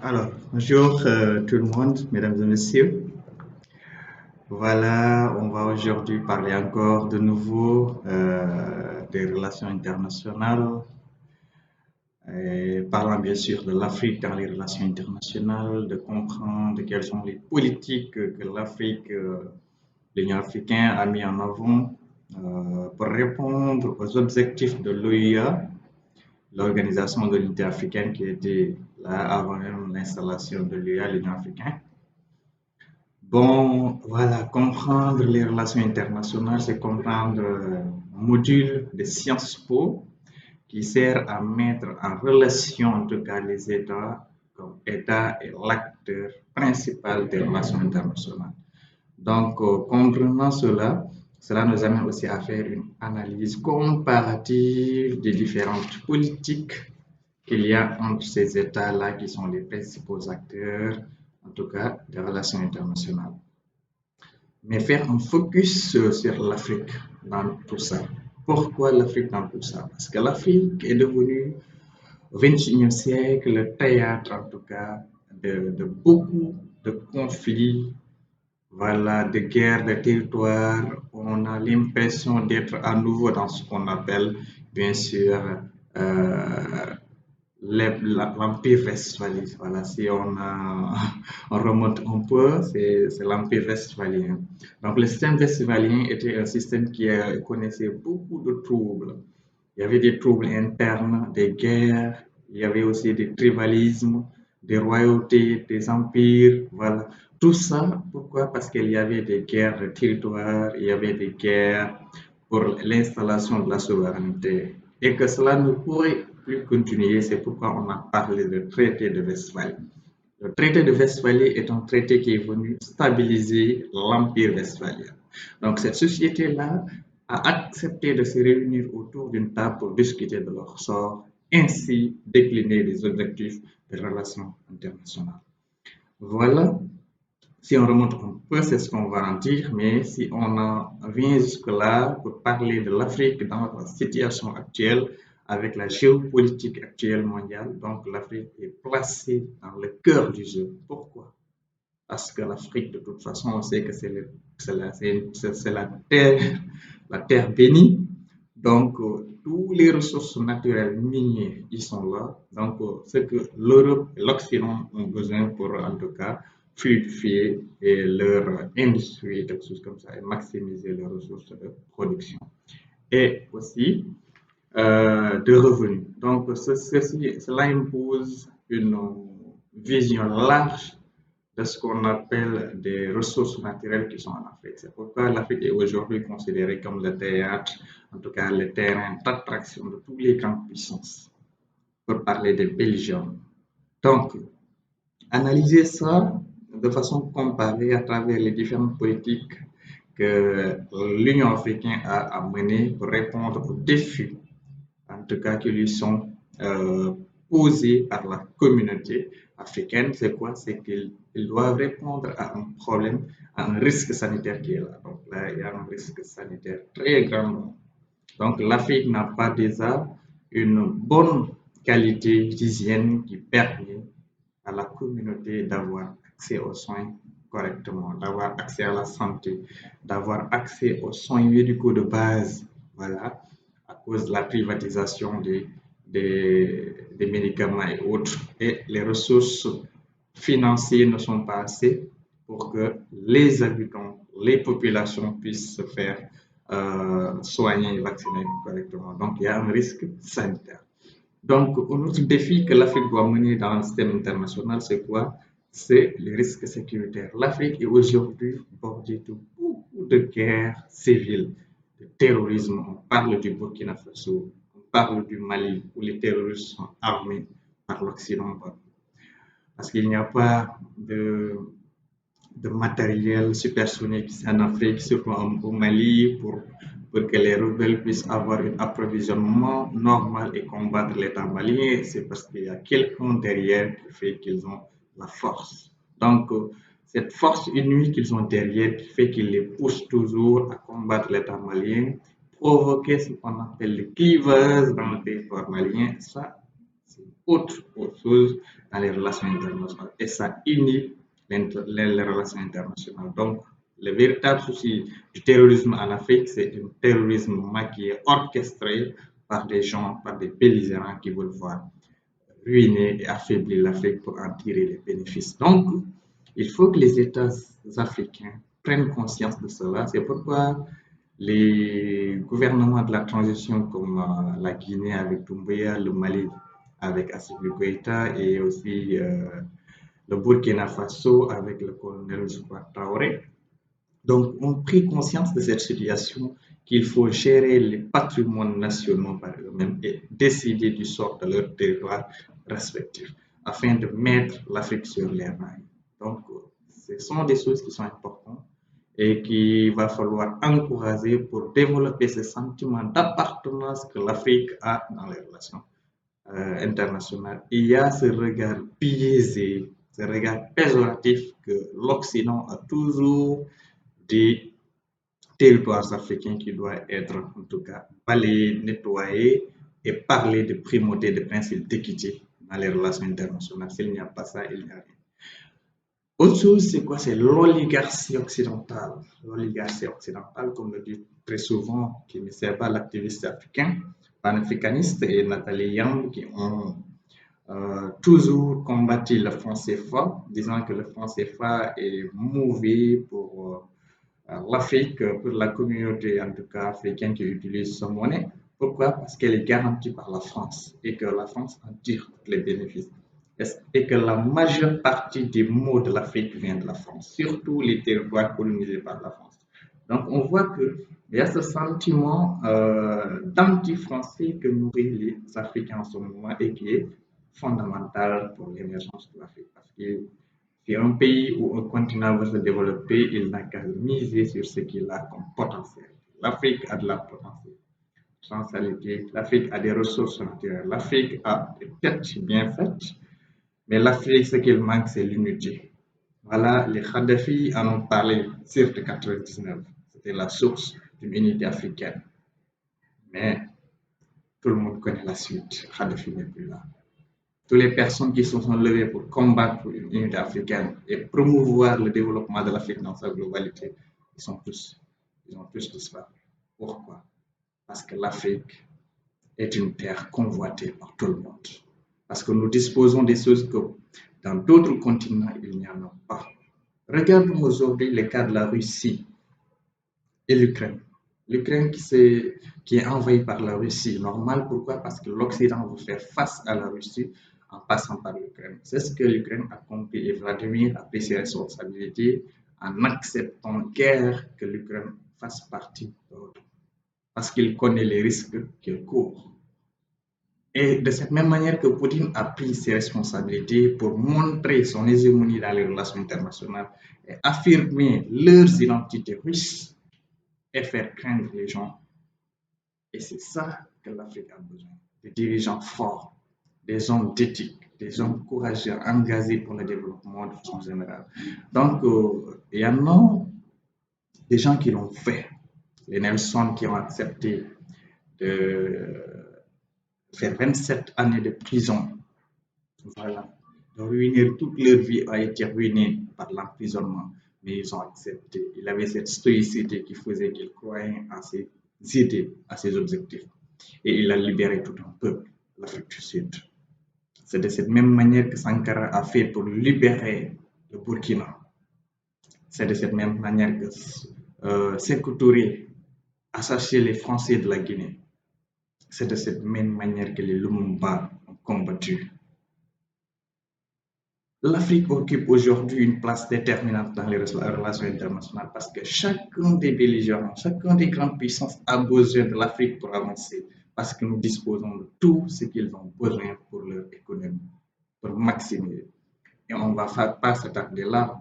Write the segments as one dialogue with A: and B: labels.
A: Alors, bonjour tout le monde, mesdames et messieurs. Voilà, on va aujourd'hui parler encore de nouveau des relations internationales, et parlant bien sûr de l'Afrique dans les relations internationales, de comprendre quelles sont les politiques que l'Afrique, l'Union africaine a mis en avant pour répondre aux objectifs de l'OUA, l'Organisation de l'Unité africaine qui était là avant même l'installation de l'UA, l'Union africaine. Bon, voilà, comprendre les relations internationales, c'est comprendre un module de Sciences Po qui sert à mettre en relation, en tout cas, les États comme État et l'acteur principal des relations internationales. Donc, comprenant cela, cela nous amène aussi à faire une analyse comparative des différentes politiques qu'il y a entre ces États-là qui sont les principaux acteurs, en tout cas, des relations internationales. Mais faire un focus sur l'Afrique dans tout ça. Pourquoi l'Afrique dans tout ça? Parce que l'Afrique est devenue au XXIe siècle le théâtre, en tout cas, de beaucoup de conflits, voilà, de guerres, de territoires. On a l'impression d'être à nouveau dans ce qu'on appelle, bien sûr, euh, l'Empire westphalien. Voilà, si on remonte un peu, c'est l'Empire westphalien. Donc, le système westphalien était un système qui connaissait beaucoup de troubles. Il y avait des troubles internes, des guerres, il y avait aussi des tribalismes, des royautés, des empires, voilà. Tout ça, pourquoi? Parce qu'il y avait des guerres de territoire, il y avait des guerres pour l'installation de la souveraineté. Et que cela ne pourrait plus continuer, c'est pourquoi on a parlé de traité de Westphalie. Le traité de Westphalie est un traité qui est venu stabiliser l'Empire westphalien. Donc cette société-là a accepté de se réunir autour d'une table pour discuter de leur sort, ainsi décliner les objectifs des relations internationales. Voilà, si on remonte un peu, c'est ce qu'on va en dire, mais si on en vient jusque-là pour parler de l'Afrique dans la situation actuelle, avec la géopolitique actuelle mondiale, donc l'Afrique est placée dans le cœur du jeu. Pourquoi? Parce que l'Afrique, de toute façon, on sait que c'est la terre bénie. Donc, tous les ressources naturelles minières, ils sont là. Donc, ce que l'Europe et l'Occident ont besoin pour, en tout cas, fluidifier leur industrie, quelque chose comme ça, et maximiser leurs ressources de production. Et aussi, de revenus. Donc, cela impose une vision large de ce qu'on appelle des ressources naturelles qui sont en Afrique. C'est pourquoi l'Afrique est aujourd'hui considérée comme le théâtre, en tout cas le terrain d'attraction de toutes les grandes puissances, pour parler des Belgium. Donc, analyser ça de façon comparée à travers les différentes politiques que l'Union africaine a menées pour répondre aux défis, en tout cas qui lui sont posés par la communauté africaine, c'est quoi? C'est qu'ils doivent répondre à un problème, à un risque sanitaire qui est là. Donc là, il y a un risque sanitaire très grand. Donc l'Afrique n'a pas déjà une bonne qualité d'hygiène qui permet à la communauté d'avoir accès aux soins correctement, d'avoir accès à la santé, d'avoir accès aux soins médicaux de base. Voilà, à cause de la privatisation des médicaments et autres. Et les ressources financières ne sont pas assez pour que les habitants, les populations puissent se faire soigner et vacciner correctement. Donc, il y a un risque sanitaire. Donc, un autre défi que l'Afrique doit mener dans le système international, c'est quoi? C'est le risque sécuritaire. L'Afrique est aujourd'hui bordée de beaucoup de guerres civiles, de terrorisme. On parle du Burkina Faso, on parle du Mali, où les terroristes sont armés par l'Occident. Parce qu'il n'y a pas de matériel supersonique en Afrique, surtout au Mali, pour que les rebelles puissent avoir un approvisionnement normal et combattre l'État malien. C'est parce qu'il y a quelqu'un derrière qui fait qu'ils ont la force. Donc, cette force inouïe qu'ils ont derrière qui fait qu'ils les poussent toujours à combattre l'État malien, provoquer ce qu'on appelle le clivage dans le territoire malien, ça, c'est autre chose dans les relations internationales et ça unit les relations internationales. Donc, le véritable souci du terrorisme en Afrique, c'est un terrorisme qui est orchestré par des gens, par des belligérants qui veulent voir ruiner et affaiblir l'Afrique pour en tirer les bénéfices. Donc, il faut que les États africains prennent conscience de cela. C'est pourquoi les gouvernements de la transition comme la Guinée avec Doumbouya, le Mali avec Assimi Goïta et aussi le Burkina Faso avec le colonel Zouba Traoré. Donc, on pris conscience de cette situation qu'il faut gérer les patrimoines nationaux par eux-mêmes et décider du sort de leur territoire respectif afin de mettre l'Afrique sur les rails. Donc, ce sont des choses qui sont importantes et qu'il va falloir encourager pour développer ce sentiment d'appartenance que l'Afrique a dans les relations internationales. Il y a ce regard biaisé, ce regard péjoratif que l'Occident a toujours des territoires africains qui doivent être en tout cas balayés, nettoyés et parler de primauté, de principe d'équité dans les relations internationales. S'il n'y a pas ça, il n'y a rien. Autre chose, c'est quoi? C'est l'oligarchie occidentale. L'oligarchie occidentale, comme le dit très souvent qui ne sert pas l'activiste africain, panafricaniste et Nathalie Young qui ont toujours combattu le franc CFA, disant que le franc CFA est mauvais pour l'Afrique, pour la communauté en tout cas africaine qui utilise sa monnaie. Pourquoi? Parce qu'elle est garantie par la France et que la France en tire tous les bénéfices. Et que la majeure partie des maux de l'Afrique vient de la France, surtout les territoires colonisés par la France. Donc on voit qu'il y a ce sentiment d'anti-français que nourrissent les Africains en ce moment et qui est fondamental pour l'émergence de l'Afrique. Parce que si un pays ou un continent veut se développer, il n'a qu'à miser sur ce qu'il a comme potentiel. L'Afrique a de la potentialité, l'Afrique a des ressources naturelles, l'Afrique a des têtes bien faites, mais l'Afrique, ce qu'il manque, c'est l'unité. Voilà, les Kadhafi en ont parlé sur 99. C'était la source d'une unité africaine. Mais tout le monde connaît la suite. Kadhafi n'est plus là. Toutes les personnes qui se sont levées pour combattre une unité africaine et promouvoir le développement de l'Afrique dans sa globalité, ils ont tous disparu. Pourquoi? Parce que l'Afrique est une terre convoitée par tout le monde. Parce que nous disposons des choses que dans d'autres continents, il n'y en a pas. Regardons aujourd'hui le cas de la Russie et l'Ukraine. L'Ukraine qui est envahie par la Russie, normal. Pourquoi? Parce que l'Occident veut faire face à la Russie en passant par l'Ukraine. C'est ce que l'Ukraine a compris et Vladimir a pris ses responsabilités en acceptant guère que l'Ukraine fasse partie de l'OTAN. Parce qu'il connaît les risques qu'il court. Et de cette même manière que Poutine a pris ses responsabilités pour montrer son hégémonie dans les relations internationales et affirmer leurs identités russes et faire craindre les gens. Et c'est ça que l'Afrique a besoin. Des dirigeants forts, des hommes d'éthique, des hommes courageux, engagés pour le développement de façon générale. Donc, il y en a des gens qui l'ont fait. Les Nelson qui ont accepté de faire 27 années de prison. Voilà. De ruiner toute leur vie a été ruinée par l'emprisonnement. Mais ils ont accepté. Il avait cette stoïcité qui faisait qu'ils croyaient à ses idées, à ses objectifs. Et il a libéré tout un peuple, l'Afrique du Sud. C'est de cette même manière que Sankara a fait pour libérer le Burkina. C'est de cette même manière que Sékou Touré a assassiné les Français de la Guinée. C'est de cette même manière que les Lumumba ont combattu. L'Afrique occupe aujourd'hui une place déterminante dans les relations internationales parce que chacun des belligérants, chacun des grandes puissances a besoin de l'Afrique pour avancer parce que nous disposons de tout ce qu'ils ont besoin pour leur économie, pour maximiser. Et on ne va pas s'attarder là.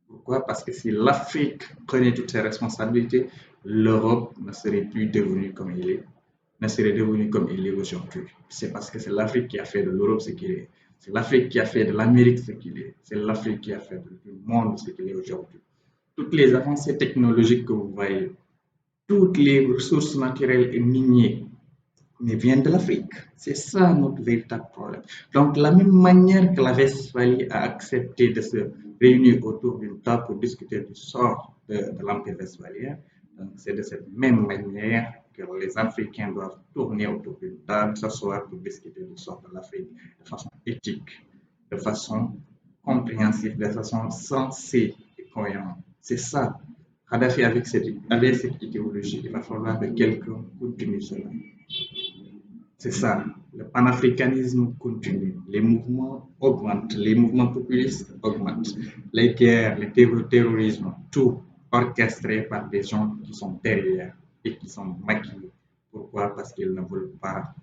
A: Pourquoi? Parce que si l'Afrique prenait toutes ses responsabilités, l'Europe ne serait plus devenue comme il est, ne serait devenue comme il est aujourd'hui. C'est parce que c'est l'Afrique qui a fait de l'Europe ce qu'il est. C'est l'Afrique qui a fait de l'Amérique ce qu'il est. C'est l'Afrique qui a fait du monde ce qu'il est aujourd'hui. Toutes les avancées technologiques que vous voyez, toutes les ressources naturelles et minières mais viennent de l'Afrique. C'est ça notre véritable problème. Donc, de la même manière que la Westphalie a accepté de se réunir autour d'une table pour discuter du sort de l'Empire westphalien, c'est de cette même manière que les Africains doivent tourner autour d'une table, s'asseoir pour discuter du sort de l'Afrique de façon éthique, de façon compréhensive, de façon sensée et cohérente. C'est ça. Kadhafi avec cette idéologie, il va falloir que quelqu'un continue cela. C'est ça, le panafricanisme continue, les mouvements augmentent, les mouvements populistes augmentent, les guerres, le terrorisme, tout orchestré par des gens qui sont derrière et qui sont maquillés. Pourquoi? Parce qu'ils ne veulent pas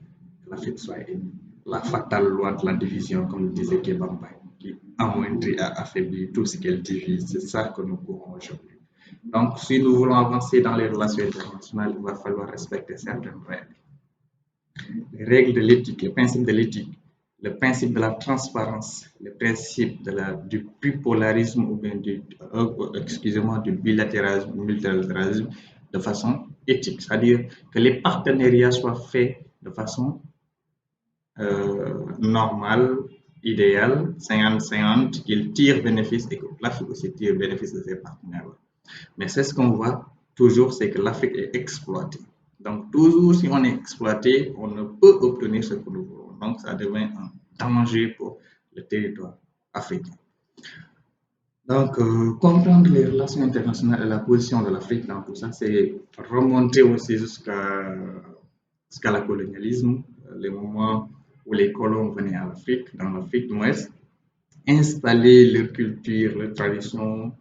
A: que l'Afrique soit unie. La fatale loi de la division, comme le disait Kebamba, qui amoindrit, affaiblit tout ce qu'elle divise. C'est ça que nous courons aujourd'hui. Donc, si nous voulons avancer dans les relations internationales, il va falloir respecter certaines règles. Les règles de l'éthique, les principes de l'éthique, le principe de la transparence, le principe du bipolarisme ou bien excusez-moi, du bilatéralisme, multilatéralisme de façon éthique. C'est-à-dire que les partenariats soient faits de façon normale, idéale, 50-50, qu'ils tirent bénéfice et que l'Afrique aussi tire bénéfice de ses partenaires. Mais c'est ce qu'on voit toujours, c'est que l'Afrique est exploitée. Donc, toujours, si on est exploité, on ne peut obtenir ce que nous voulons. Donc, ça devient un danger pour le territoire africain. Donc, comprendre les relations internationales et la position de l'Afrique dans tout ça, c'est remonter aussi jusqu'à la colonialisme, les moments où les colons venaient en Afrique, dans l'Afrique de l'Ouest, installer leur culture, leur tradition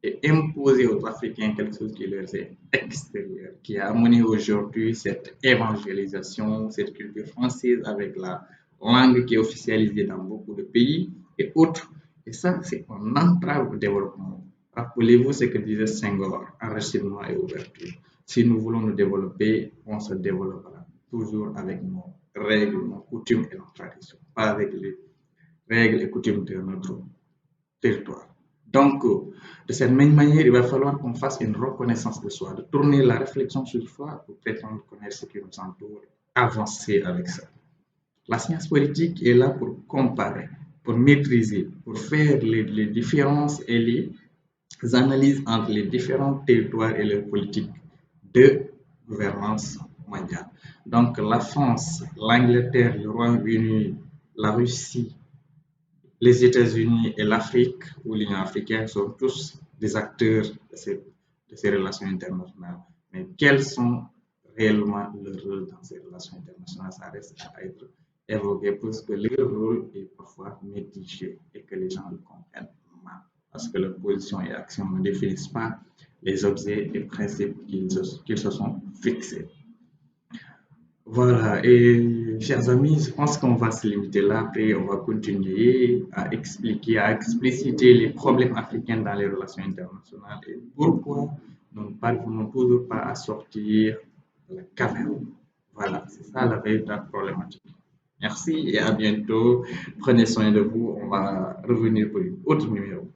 A: et imposer aux Africains quelque chose qui leur est extérieur, qui a amené aujourd'hui cette évangélisation, cette culture française avec la langue qui est officialisée dans beaucoup de pays et autres. Et ça, c'est un entrave au développement. Rappelez-vous ce que disait Senghor, enracinement et ouverture. Si nous voulons nous développer, on se développera toujours avec nos règles, nos coutumes et nos traditions, pas avec les règles et coutumes de notre territoire. Donc, de cette même manière, il va falloir qu'on fasse une reconnaissance de soi, de tourner la réflexion sur soi pour prétendre connaître ce qui nous entoure, avancer avec ça. La science politique est là pour comparer, pour maîtriser, pour faire les différences et les analyses entre les différents territoires et leurs politiques de gouvernance mondiale. Donc, la France, l'Angleterre, le Royaume-Uni, la Russie, les États-Unis et l'Afrique ou l'Union africaine sont tous des acteurs de ces relations internationales. Mais quels sont réellement leurs rôles dans ces relations internationales? Ça reste à être évoqué parce que leur rôle est parfois mitigé et que les gens le comprennent mal. Parce que leurs positions et actions ne définissent pas les objets et principes qu'ils se sont fixés. Voilà, et chers amis, je pense qu'on va se limiter là. Après, on va continuer à expliquer, à expliciter les problèmes africains dans les relations internationales et pourquoi nous ne parvenons toujours pas à sortir de la caverne. Voilà, c'est ça la véritable problématique. Merci et à bientôt. Prenez soin de vous. On va revenir pour une autre numéro.